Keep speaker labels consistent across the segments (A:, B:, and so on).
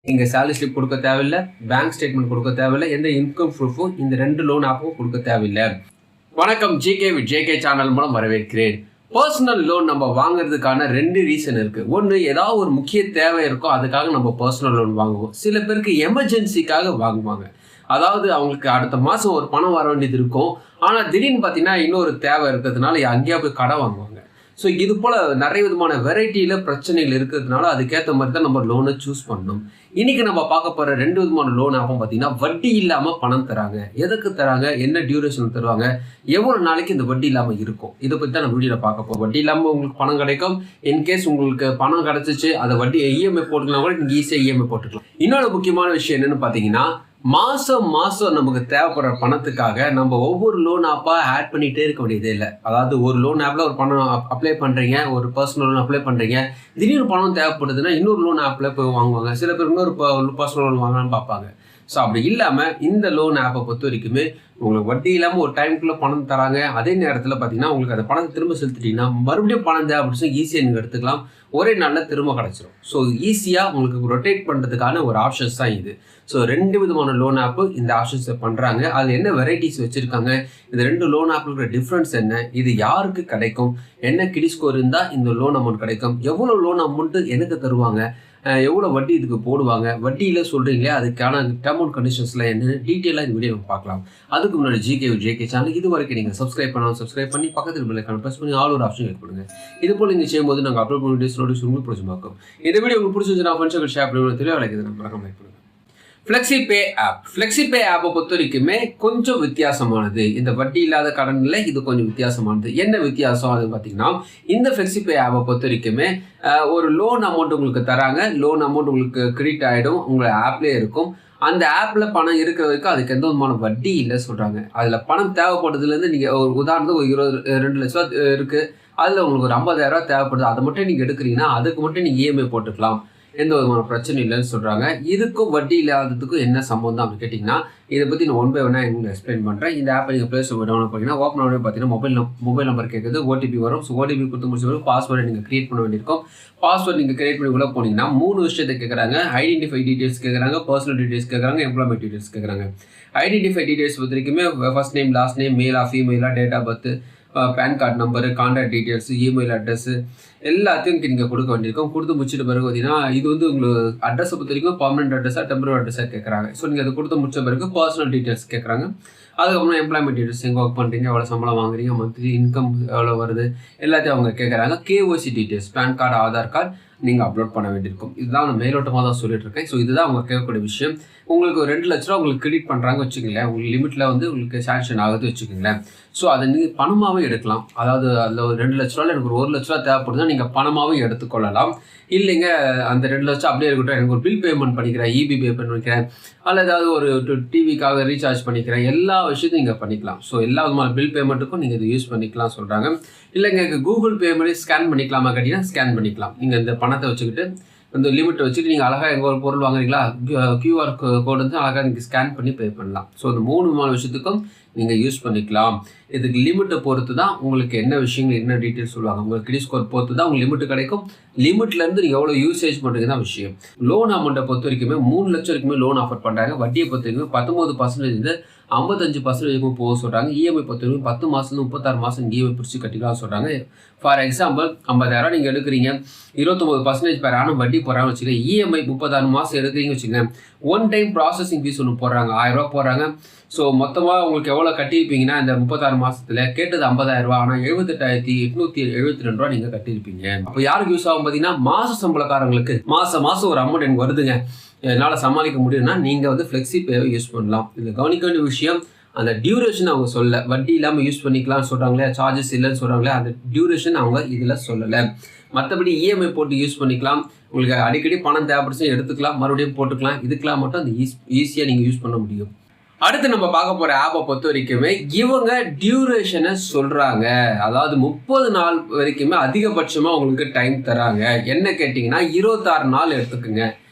A: இங்க salary slip கொடுக்க தேவையில்ல, பேங்க் ஸ்டேட்மெண்ட் கொடுக்க தேவையில்ல, எந்த இன்கம் ப்ரூஃபும் இந்த 2 லோன் ஆப்பும் கொடுக்க தேவையில்லை. வணக்கம், ஜிகே வித் ஜேகே சேனல் மூலம் வரவேற்கிறேன். பர்சனல் லோன் நம்ம வாங்குறதுக்கான 2 ரீசன் இருக்கு. ஒன்று, ஏதாவது ஒரு முக்கிய தேவை இருக்கும், அதுக்காக நம்ம பர்சனல் லோன் வாங்குவோம். சில பேருக்கு எமர்ஜென்சிக்காக வாங்குவாங்க. அதாவது அவங்களுக்கு அடுத்த மாதம் ஒரு பணம் வர வேண்டியது இருக்கும், ஆனால் திடீர்னு பார்த்தீங்கன்னா இன்னொரு தேவை இருக்கிறதுனால அங்கேயா போய் கடன் வாங்குவாங்க. ஸோ இது போல் நிறைய விதமான வெரைட்டியில் பிரச்சனைகள் இருக்கிறதுனால அதுக்கேற்ற மாதிரி தான் நம்ம லோனை சூஸ் பண்ணணும். இன்றைக்கி நம்ம பார்க்க போகிற 2 விதமான லோன் ஆப்பும் பார்த்தீங்கன்னா வட்டி இல்லாமல் பணம் தராங்க. எதுக்கு தராங்க, என்ன டியூரேஷன் தருவாங்க, எவ்வளோ நாளைக்கு இந்த வட்டி இல்லாமல் இருக்கும், இதை பற்றி தான் நம்ம வீடியோவில் பார்க்க போகிறோம். வட்டி இல்லாமல் உங்களுக்கு பணம் கிடைக்கும். இன்கேஸ் உங்களுக்கு பணம் கிடச்சிச்சு, அதை வட்டி இஎம்ஐ போட்டுக்கலாம் கூட நீங்கள் ஈஸியாக இஎம்ஐ போட்டுக்கலாம். இன்னொரு முக்கியமான விஷயம் என்னென்னு பார்த்தீங்கன்னா, மாதம் நமக்கு தேவைப்படுற பணத்துக்காக நம்ம ஒவ்வொரு லோன் ஆப்பாக ஆட் பண்ணிகிட்டே இருக்க வேண்டியதே இல்லை. அதாவது ஒரு லோன் ஆப்பில் ஒரு பணம் அப்ளை பண்ணுறீங்க, ஒரு பர்சனல் லோன் அப்ளை பண்ணுறீங்க, திடீர்னு பணம் தேவைப்படுதுன்னா இன்னொரு லோன் ஆப்பில் போய் வாங்குவாங்க. சில பேர் இன்னொரு பர்சனல் லோன் வாங்கலாம்னு பார்ப்பாங்க. ஸோ அப்படி இல்லாமல் இந்த லோன் ஆப்பை பொறுத்த வரைக்குமே உங்களுக்கு வட்டி இல்லாமல் ஒரு டைமுக்குள்ளே பணம் தராங்க. அதே நேரத்தில் பார்த்தீங்கன்னா உங்களுக்கு அந்த பணத்தை திரும்ப செலுத்திட்டீங்கன்னா மறுபடியும் பணம் தேவை அப்படின்னு ஈஸியாக நீங்கள் எடுத்துக்கலாம். ஒரே நாளில் திரும்ப கிடச்சிரும். ஸோ ஈஸியாக உங்களுக்கு ரொட்டேட் பண்ணுறதுக்கான ஒரு ஆப்ஷன்ஸ் தான் இது. ஸோ 2 விதமான லோன் ஆப்பு இந்த ஆப்ஷன்ஸை பண்ணுறாங்க. அது என்ன வெரைட்டிஸ் வச்சுருக்காங்க, இந்த 2 லோன் ஆப்புக்கு டிஃப்ரென்ஸ் என்ன, இது யாருக்கு கிடைக்கும், என்ன கிரெடிட் ஸ்கோர் இருந்தால் இந்த லோன் அமௌண்ட் கிடைக்கும், எவ்வளோ லோன் அமௌண்ட்டு எனக்கு தருவாங்க, எவ்வளோ வட்டி இதுக்கு போடுவாங்க, வட்டியில் சொல்கிறீங்களே அதுக்கான டேர்ம் அண்ட் கண்டிஷன்ஸில் என்ன டீட்டெயிலாக இந்த வீடியோ பார்க்கலாம். அதுக்கு முன்னாடி ஜேகே சேனல் இது வரைக்கும் நீங்கள் சப்ஸ்கிரைப் பண்ணி பக்கத்தில் பெல்லைக்கான ப்ரெஸ் பண்ணி ஆல் ஒரு ஆப்ஷன் கிளிக் பண்ணுங்க. இது போல் நீங்கள் செய்யும்போது நாங்கள் அப்லோட் பண்ணி நோட்டிஃபிகேஷன் உங்களுக்கு பிடிச்சிருக்கும். இந்த வீடியோ உங்களுக்கு பிடிச்சிருந்துச்சுன்னா ஃப்ரெண்ட்ஸுக்கு ஷேர் பண்ணி தெரியவலைக்கு நம்ம லைக் பண்ணுங்க. ஃப்ளெக்ஸிபே ஆப்பை பொறுத்த வரைக்குமே கொஞ்சம் வித்தியாசமானது. இந்த வட்டி இல்லாத கடனில் இது கொஞ்சம் வித்தியாசமானது. என்ன வித்தியாசம் அது பார்த்தீங்கன்னா, இந்த ஃப்ளெக்ஸிபே ஆப்பை பொறுத்த வரைக்குமே ஒரு லோன் அமௌண்ட் உங்களுக்கு தராங்க. லோன் அமௌண்ட் உங்களுக்கு கிரெடிட் ஆகிடும், உங்களை ஆப்லேயே இருக்கும். அந்த ஆப்பில் பணம் இருக்கிற வரைக்கும் அதுக்கு எந்த விதமான வட்டி இல்லை சொல்கிறாங்க. அதில் பணம் தேவைப்படுறதுலேருந்து நீங்கள் ஒரு உதாரணத்துக்கு ஒரு 2 லட்ச ரூபா இருக்குது, அதில் உங்களுக்கு ஒரு 50,000 ரூபா தேவைப்படுது, அதை மட்டும் நீங்கள் எடுக்கிறீங்கன்னா அதுக்கு மட்டும் நீங்கள் இஎம்ஐ போட்டுக்கலாம், எந்த விதமான பிரச்சனை இல்லைன்னு சொல்கிறாங்க. இதுக்கும் வட்டி இல்லாததுக்கும் என்ன சம்பந்தம் அப்படின்னு கேட்டிங்கன்னா, இதை பற்றி நான் 1 by 1 உங்களுக்கு எக்ஸ்பிளைன் பண்ணுறேன். இந்த ஆப்பை நீங்கள் ப்ளே ஸ்டோர் டவுன்லோட் பண்ணிங்கன்னா ஓப்பன் பண்ணி பார்த்தீங்கன்னா மொபைல் நம்பர் கேட்குது, ஓடிபி வரும். ஸோ ஓடிபி கொடுத்து முடிச்ச பிறகு பாஸ்வேர்டை நீங்கள் கிரியேட் பண்ண வேண்டியிருக்கும். பாஸ்வேர்டு நீங்கள் கிரியேட் பண்ணி உள்ளே போனீங்கன்னா 3 விஷயத்தை கேட்குறாங்க. ஐடென்டிஃபை டீட்டெயில்ஸ் கேட்குறாங்க, பர்சனல் டீட்டெயில்ஸ் கேட்குறாங்க, எம்ப்ளாய்மெண்ட் டீட்டெயில்ஸ் கேட்குறாங்க. ஐடென்டிஃபை டீட்டெயில்ஸ் பொறுத்த வரைக்குமே ஃபர்ஸ்ட் நேம், லாஸ்ட் நேம், மேலா ஃபீமேலா, date of birth, PAN card number, contact details, email address எல்லாத்தையும் நீங்கள் கொடுக்க வேண்டியிருக்கும். கொடுத்து முடிச்சிட்ட பிறகு பார்த்தீங்கன்னா இது உங்களுக்கு அட்ரஸை பொறுத்த வரைக்கும் பர்மனெண்ட் அட்ரஸாக டெம்பரரி அட்ரஸாக கேட்குறாங்க. ஸோ நீங்கள் அதை கொடுத்து முடிச்ச பிறகு பர்சனல் டீட்டெயில்ஸ் கேட்குறாங்க. அதுக்கப்புறம் எம்ப்ளாய்மெண்ட் டீட்டெயில்ஸ், எங்கே ஒர்க் பண்ணுறீங்க, எவ்வளோ சம்பளம் வாங்குறீங்க, மந்த்லி இன்கம் எவ்வளோ வருது, எல்லாத்தையும் அவங்க கேட்குறாங்க. KYC details, PAN card, Aadhaar card நீங்கள் அப்லோட் பண்ண வேண்டியிருக்கும். இதுதான் நான் மேலோட்டமாக தான் சொல்லிட்டு இருக்கேன். ஸோ இதுதான் அவங்க கேட்கக்கூடிய விஷயம். உங்களுக்கு ஒரு 2 லட்ச ரூபா உங்களுக்கு கிரெடிட் பண்ணுறாங்க வச்சுக்கோங்களேன், உங்களுக்கு லிமிட்டில் உங்களுக்கு சாங்ஷன் ஆகுது வச்சுக்கோங்களேன். ஸோ அதை நீங்கள் பணமாகவே எடுக்கலாம். அதாவது அதில் ஒரு 2 லட்ச ரூபாயில் எனக்கு ஒரு 1 லட்ச ரூபா தேவைப்படுதுன்னா நீங்கள் பணமாகவே எடுத்துக்கொள்ளலாம். இல்லைங்க அந்த 2 லட்சம் அப்படியே இருக்கட்டும், எனக்கு ஒரு பில் பேமெண்ட் பண்ணிக்கிறேன், இபி பே பண்ணிக்கிறேன், அல்லது ஏதாவது ஒரு டிவிக்காக ரீசார்ஜ் பண்ணிக்கிறேன், எல்லா விஷயத்தையும் நீங்கள் பண்ணிக்கலாம். ஸோ எல்லா விதமான பில் பேமெண்ட்டுக்கும் நீங்கள் இதை யூஸ் பண்ணிக்கலாம் சொல்கிறாங்க. இல்லைங்க கூகுள் பே மாதிரி ஸ்கேன் பண்ணிக்கலாமா கேட்டிங்கன்னா ஸ்கேன் பண்ணிக்கலாம். நீங்கள் இந்த பணத்தை வச்சுக்கிட்டு இந்த லிமிட்டை வச்சுட்டு நீங்கள் அழகாக எங்கே ஒரு பொருள் வாங்குறீங்களா, கியூஆர் கோடு வந்து அழகாக நீங்கள் ஸ்கேன் பண்ணி பே பண்ணலாம். ஸோ இந்த 3 விதமான விஷயத்துக்கும் நீங்கள் யூஸ் பண்ணிக்கலாம். இதுக்கு லிமிட்டை பொறுத்து தான் உங்களுக்கு என்ன விஷயங்கள் என்ன டீட்டெயில்ஸ் சொல்லுவாங்க. உங்களுக்கு கிரெடிட் ஸ்கோர் பொறுத்து தான் உங்களுக்கு லிமிட்டு கிடைக்கும். லிமிட்லேருந்து நீங்கள் எவ்வளோ யூசேஜ் பண்ணுறீங்க தான் விஷயம். லோன் அமௌண்ட்டை பொறுத்த வரைக்குமே 3 லட்சம் வரைக்குமே லோன் ஆஃபர் பண்ணுறாங்க. வட்டியை பொறுத்த வரைக்கும் 19% 55% போக சொல்கிறாங்க. இஎம்ஐ பொறுத்த வரைக்கும் 10 மாதம் 36 மாதம் இஎம்ஐ பிடிச்சி கட்டிக்கலாம் சொல்கிறாங்க. ஃபார் எக்ஸாம்பிள் 50,000 நீங்கள் எடுக்கிறீங்க, 29% per annum வட்டி போடுறாங்கன்னு வச்சுக்கோங்க. இஎம்ஐ 36 மாதம் எடுக்கிறீங்கன்னு வச்சுக்கோங்க. 1 டைம் ப்ராசஸிங் ஃபீஸ் ஒன்று போடுறாங்க, 1000 ரூபா போடுறாங்க. ஸோ மொத்தமாக உங்களுக்கு எவ்வளோ கட்டியிருப்பீங்கன்னா இந்த 36 மாதத்தில் கேட்டது 50,000 ரூபா, ஆனால் 78,872 ரூபா நீங்கள் கட்டியிருப்பீங்க. அப்போ யாருக்கு யூஸ் ஆகும் பார்த்தீங்கன்னா, மாத சம்பளக்காரங்களுக்கு மாதம் ஒரு அமௌண்ட் எனக்கு வருதுங்க, என்னால் சமாளிக்க முடியும்னா நீங்கள் வந்து ஃப்ளெக்ஸிபேவை யூஸ் பண்ணலாம். இதில் கவனிக்க வேண்டிய விஷயம், அந்த டியூரேஷன் அவங்க சொல்ல, வட்டி இல்லாமல் யூஸ் பண்ணிக்கலாம்னு சொல்கிறாங்களே, சார்ஜஸ் இல்லைன்னு சொல்கிறாங்களே, அந்த டியூரேஷன் அவங்க இதில் சொல்லலை. மற்றபடி இஎம்ஐ போட்டு யூஸ் பண்ணிக்கலாம், உங்களுக்கு அடிக்கடி பணம் தேவைப்படுச்சு எடுத்துக்கலாம், மறுபடியும் போட்டுக்கலாம். இதுக்கெல்லாம் மட்டும் அந்த ஈஸியாக நீங்கள் யூஸ் பண்ண முடியும். அடுத்து நம்ம பார்க்க போகிற ஆப்பை பொறுத்த வரைக்குமே இவங்க டியூரேஷனை சொல்கிறாங்க. அதாவது 30 நாள் வரைக்குமே அதிகபட்சமாக உங்களுக்கு டைம் தராங்க. என்ன கேட்டிங்கன்னா 26 நாள் எடுத்துக்குங்க,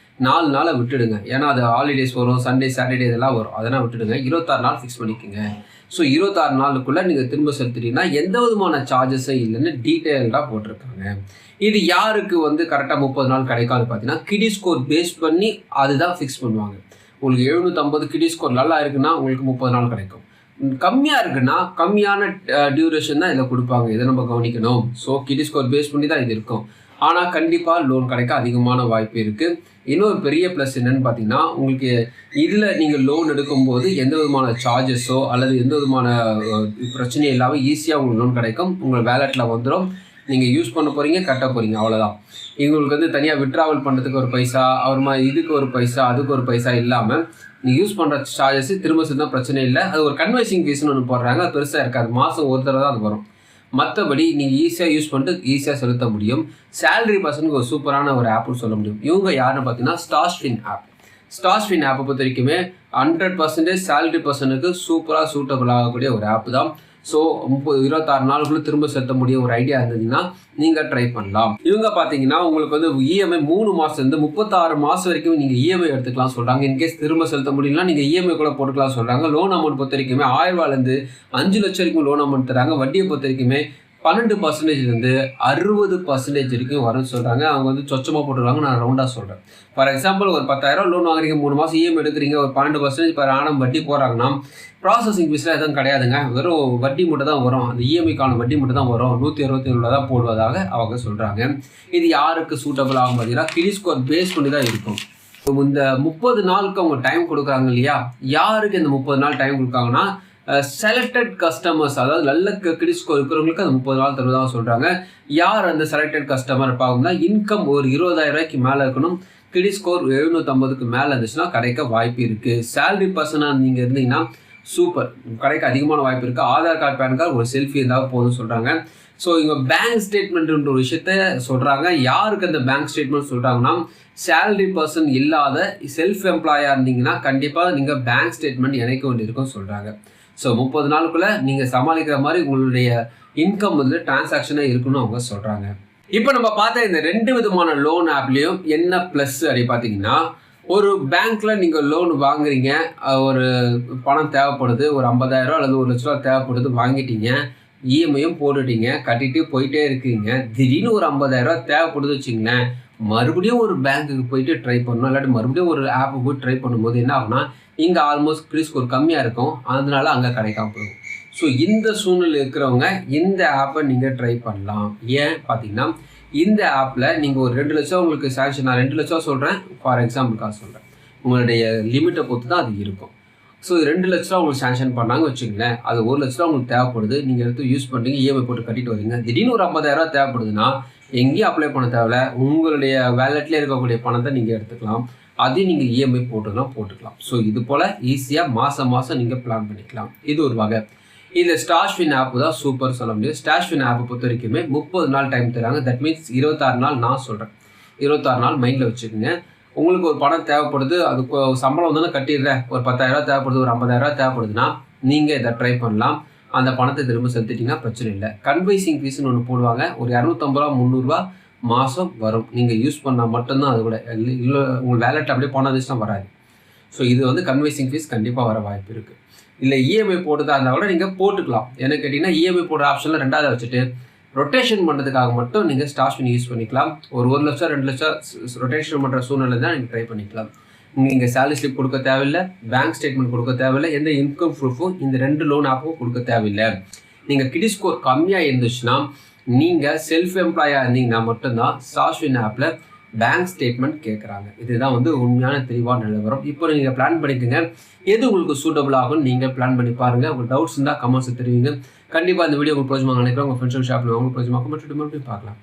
A: 4 நாளை விட்டுடுங்க. ஏன்னா அது ஹாலிடேஸ் வரும், சண்டே சாட்டர்டே இதெல்லாம் வரும், அதெல்லாம் விட்டுடுங்க. 26 நாள் ஃபிக்ஸ் பண்ணிக்கோங்க. ஸோ 26 நாளுக்குள்ளே நீங்கள் திரும்ப செலுத்திட்டீங்கன்னா எந்த விதமான சார்ஜஸும் இல்லைன்னு டீட்டெயில்டாக போட்டிருக்காங்க. இது யாருக்கு வந்து கரெக்டாக 30 நாள் கிடைக்காது பார்த்தீங்கன்னா கிரெடிட் ஸ்கோர் பேஸ் பண்ணி அதுதான் ஃபிக்ஸ் பண்ணுவாங்க. உங்களுக்கு 750 கிரெடிட் ஸ்கோர் நல்லா இருக்குன்னா உங்களுக்கு 30 நாள் கிடைக்கும். கம்மியாக இருக்குன்னா கம்மியான டியூரேஷன் தான் இதில் கொடுப்பாங்க. இதை நம்ம கவனிக்கணும். ஸோ கிரெடிட் ஸ்கோர் பேஸ் பண்ணி தான் இது இருக்கும். ஆனால் கண்டிப்பாக லோன் கிடைக்க அதிகமான வாய்ப்பு இருக்குது. இன்னொரு பெரிய ப்ளஸ் என்னென்னு பார்த்தீங்கன்னா உங்களுக்கு இதில் நீங்கள் லோன் எடுக்கும்போது எந்த விதமான சார்ஜஸோ அல்லது எந்த விதமான பிரச்சனையும் இல்லாமல் ஈஸியாக உங்களுக்கு லோன் கிடைக்கும். உங்கள் வேலெட்டில் வந்துடும். நீங்கள் யூஸ் பண்ண போகிறீங்க, கட்ட போகிறீங்க, அவ்வளோதான். இவங்களுக்கு வந்து தனியாக விட்ராவல் பண்ணுறதுக்கு ஒரு பைசா, அப்புறமா இதுக்கு ஒரு பைசா, அதுக்கு ஒரு பைசா இல்லாமல் நீங்கள் யூஸ் பண்ணுற சார்ஜஸ் திரும்ப செலுத்தினா பிரச்சனை இல்லை. அது ஒரு கன்வர்சிங் ஃபீஸ்னு ஒன்று போடுறாங்க. அது பெருசாக இருக்காது. மாதம் ஒரு தடவை தான் அது வரும். மற்றபடி நீங்கள் ஈஸியாக யூஸ் பண்ணிட்டு ஈஸியாக செலுத்த முடியும். சேலரி பர்சனுக்கு ஒரு சூப்பரான ஒரு ஆப்னு சொல்ல முடியும். இவங்க யாருன்னு பார்த்தீங்கன்னா ஸ்டாஷ்வின் ஆப். ஸ்டாஷ்வின் ஆப்பை பொறுத்த வரைக்குமே 100% சேலரி பர்சனுக்கு சூப்பராக சூட்டபிள் ஆகக்கூடிய ஒரு ஆப் தான். ஸோ 26 நாளுக்குள்ளே திரும்ப செலுத்த முடிய ஒரு ஐடியா இருந்ததுன்னா நீங்கள் ட்ரை பண்ணலாம். இவங்க பார்த்தீங்கன்னா உங்களுக்கு வந்து இஎம்ஐ 3 மாதத்துலேருந்து 36 மாதம் வரைக்கும் நீங்கள் இஎம்ஐ எடுத்துக்கலாம் சொல்கிறாங்க. இன்கேஸ் திரும்ப செலுத்த முடியலன்னா நீங்கள் இஎம்ஐ கூட போட்டுக்கலாம் சொல்கிறாங்க. லோன் அமௌண்ட் பொறுத்த வரைக்குமே 1000 ரூபாயிலேருந்து 5 லட்சம் வரைக்கும் லோன் அமௌண்ட் தராங்க. வட்டியை பொறுத்த வரைக்குமே 12%லேருந்து 60% வரைக்கும் வரும்னு சொல்கிறாங்க. அவங்க வந்து சொச்சமாக போட்டுருவாங்க. நான் ரவுண்டாக சொல்கிறேன். ஃபார் எக்ஸாம்பிள் ஒரு 10,000 லோன் வாங்குறீங்க, 3 மாதம் இஎம்ஐ எடுக்கிறீங்க, ஒரு 12% per annum வட்டி போகிறாங்கன்னா ப்ராசஸிங் ஃபீஸில் எதுவும் கிடையாதுங்க. வெறும் வட்டி மட்டும் தான் வரும். அந்த இஎம்ஐக்கான வட்டி மட்டும் தான் வரும். 167 தான் போடுவதாக அவங்க சொல்கிறாங்க. இது யாருக்கு சூட்டபிள் ஆகும் பார்த்தீங்கன்னா கிரெடிட் ஸ்கோர் பேஸ் பண்ணி தான் இருக்கும். இந்த 30 நாளுக்கு அவங்க டைம் கொடுக்குறாங்க இல்லையா? யாருக்கு இந்த 30 நாள் டைம் கொடுக்காங்கன்னா செலக்டட் கஸ்டமர்ஸ், அதாவது நல்ல கிரெடிட் ஸ்கோர் இருக்கிறவங்களுக்கு அந்த 30 நாள் தருவதாக சொல்கிறாங்க. யார் அந்த செலக்டட் கஸ்டமர் பார்க்கணும்னா இன்கம் ஒரு 20,000 ரூபாய்க்கு மேலே இருக்கணும். கிரெடிட் ஸ்கோர் 750க்கு மேலே இருந்துச்சுன்னா கிடைக்க வாய்ப்பு இருக்குது. சேலரி பர்சனாக நீங்கள் இருந்தீங்கன்னா சூப்பர், கிடைக்க அதிகமான வாய்ப்பு இருக்குது. ஆதார் கார்டு, பேன் கார்டு, ஒரு செல்ஃபி இருந்தால் போதும் சொல்கிறாங்க. ஸோ இவங்க பேங்க் ஸ்டேட்மெண்ட்ன்ற ஒரு விஷயத்த சொல்கிறாங்க. யாருக்கு அந்த பேங்க் ஸ்டேட்மெண்ட் சொல்கிறாங்கன்னா சேலரி பர்சன் இல்லாத செல்ஃப் எம்ப்ளாயாக இருந்தீங்கன்னா கண்டிப்பாக நீங்கள் பேங்க் ஸ்டேட்மெண்ட் இணைக்க வேண்டியிருக்கும் சொல்கிறாங்க. ஸோ 30 நாளுக்குள்ளே நீங்கள் சமாளிக்கிற மாதிரி உங்களுடைய இன்கம் வந்து டிரான்சாக்ஷனாக இருக்குன்னு அவங்க சொல்கிறாங்க. இப்போ நம்ம பார்த்த இந்த 2 விதமான லோன் ஆப்லேயும் என்ன ப்ளஸ் அப்படி பார்த்தீங்கன்னா, ஒரு பேங்க்கில் நீங்கள் லோன் வாங்குறீங்க, ஒரு பணம் தேவைப்படுது, ஒரு 50,000 அல்லது 1 லட்ச ரூபா தேவைப்படுது, வாங்கிட்டீங்க, இஎம்ஐயும் போட்டுட்டீங்க, கட்டிட்டு போயிட்டே இருக்கீங்க. திடீர்னு ஒரு 50,000 தேவைப்படுது வச்சுங்களேன், மறுபடியும் ஒரு பேங்க்குக்கு போயிட்டு ட்ரை பண்ணணும், இல்லாட்டி மறுபடியும் ஒரு ஆப்பை போய் ட்ரை பண்ணும்போது என்ன ஆகுனா இங்கே ஆல்மோஸ்ட் கிரெடிட் ஸ்கோர் கம்மியாக இருக்கும், அதனால அங்கே கிடைக்காம போகும். ஸோ இந்த சூழ்நிலை இருக்கிறவங்க இந்த ஆப்பை நீங்கள் ட்ரை பண்ணலாம். ஏன் பார்த்தீங்கன்னா இந்த ஆப்பில் நீங்கள் ஒரு 2 லட்சம் உங்களுக்கு சாங்ஷன், நான் 2 லட்சம் சொல்கிறேன் ஃபார் எக்ஸாம்பிளுக்காக சொல்கிறேன், உங்களுடைய லிமிட்டை பொறுத்து தான் அது இருக்கும். ஸோ 2 லட்ச ரூபா உங்களுக்கு சாங்ஷன் பண்ணாங்க வச்சுங்களேன், அது 1 லட்ச ரூபா உங்களுக்கு தேவைப்படுது, நீங்கள் எடுத்து யூஸ் பண்ணுறீங்க, இஎம்ஐ போட்டு கட்டிட்டு வரீங்க. திடீர்னு ஒரு 50,000 தேவைப்படுதுன்னா எங்கேயும் அப்ளை பண்ண தேவையில்ல, உங்களுடைய வேலெட்லேயே இருக்கக்கூடிய பணத்தை நீங்கள் எடுத்துக்கலாம், அதையும் நீங்கள் இஎம்ஐ போட்டுக்கலாம். ஸோ இது போல் ஈஸியாக மாதம் நீங்கள் பிளான் பண்ணிக்கலாம். இது ஒரு வகை. இதில் ஸ்டாஷ்வின் ஆப் தான் சூப்பர் சொல்ல முடியும். ஸ்டாஷ்வின் ஆப்பை பொறுத்த வரைக்குமே 30 நாள் டைம் தராங்க. தட் மீன்ஸ் 26 நாள் நான் சொல்கிறேன். 26 நாள் மைண்டில் வச்சுக்கோங்க. உங்களுக்கு ஒரு பணம் தேவைப்படுது, அதுக்கு சம்பளம் வந்து கட்டிடுறேன், ஒரு 10,000 தேவைப்படுது, ஒரு 50,000 தேவைப்படுதுன்னா நீங்கள் இதை ட்ரை பண்ணலாம். அந்த பணத்தை திரும்ப செலுத்திட்டிங்கன்னா பிரச்சனை இல்லை. கன்வைசிங் ஃபீஸ்னு ஒன்று போடுவாங்க, ஒரு 250 ரூபா 300 ரூபா மாதம் வரும். நீங்கள் யூஸ் பண்ணால் மட்டும்தான் அது கூட, இல்லை உங்கள் வேலெட் அப்படியே போனதுச்சுன்னா வராது. ஸோ இது வந்து கன்வைசிங் ஃபீஸ் கண்டிப்பாக வர வாய்ப்பு இருக்குது. இல்லை இஎம்ஐ போட்டுதான் இருந்தால் கூட நீங்கள் போட்டுக்கலாம். என்ன கேட்டிங்கன்னா இஎம்ஐ போடுற ஆப்ஷனில் 2வது வச்சுட்டு ரொட்டேஷன் பண்ணுறதுக்காக மட்டும் நீங்கள் ஸ்டாஷ்வின் யூஸ் பண்ணிக்கலாம். ஒரு 1 லட்சம் 2 லட்சம் ரொட்டேஷன் பண்ணுற சூழ்நிலை தான் நீங்கள் ட்ரை பண்ணிக்கலாம். நீங்கள் சேலரி ஸ்லிப் கொடுக்க தேவையில்லை, பேங்க் ஸ்டேட்மெண்ட் கொடுக்க தேவையில்லை, எந்த இன்கம் ப்ரூஃபும் இந்த 2 லோன் ஆப்பும் கொடுக்க தேவையில்லை. நீங்கள் கிரெடிட் ஸ்கோர் கம்மியாக இருந்துச்சுன்னா நீங்கள் செல்ஃப் எம்ப்ளாயாக இருந்தீங்கன்னா மட்டும்தான் ஸ்டாஷ்வின் ஆப்பில் பேங்க் ஸ்டேட்மெண்ட் கேட்குறாங்க. இதுதான் வந்து உண்மையான தெளிவான நிலவரம். இப்போ நீங்கள் பிளான் பண்ணிக்கோங்க, எது உங்களுக்கு சூட்டபிள் ஆகும் நீங்கள் பிளான் பண்ணி பாருங்கள். உங்களுக்கு டவுட்ஸ் இருந்தால் கமெண்ட்ஸ் தெரிவிங்க. கண்டிப்பாக இந்த வீடியோ உங்களுக்கு பிரோஜனமாக நினைக்கிறேன். உங்கள் ஃப்ரெண்ட்ஸ் ஷாப்பில் உங்களுக்கு பிரோஜனமாக மறுபடியும் பார்க்கலாம்.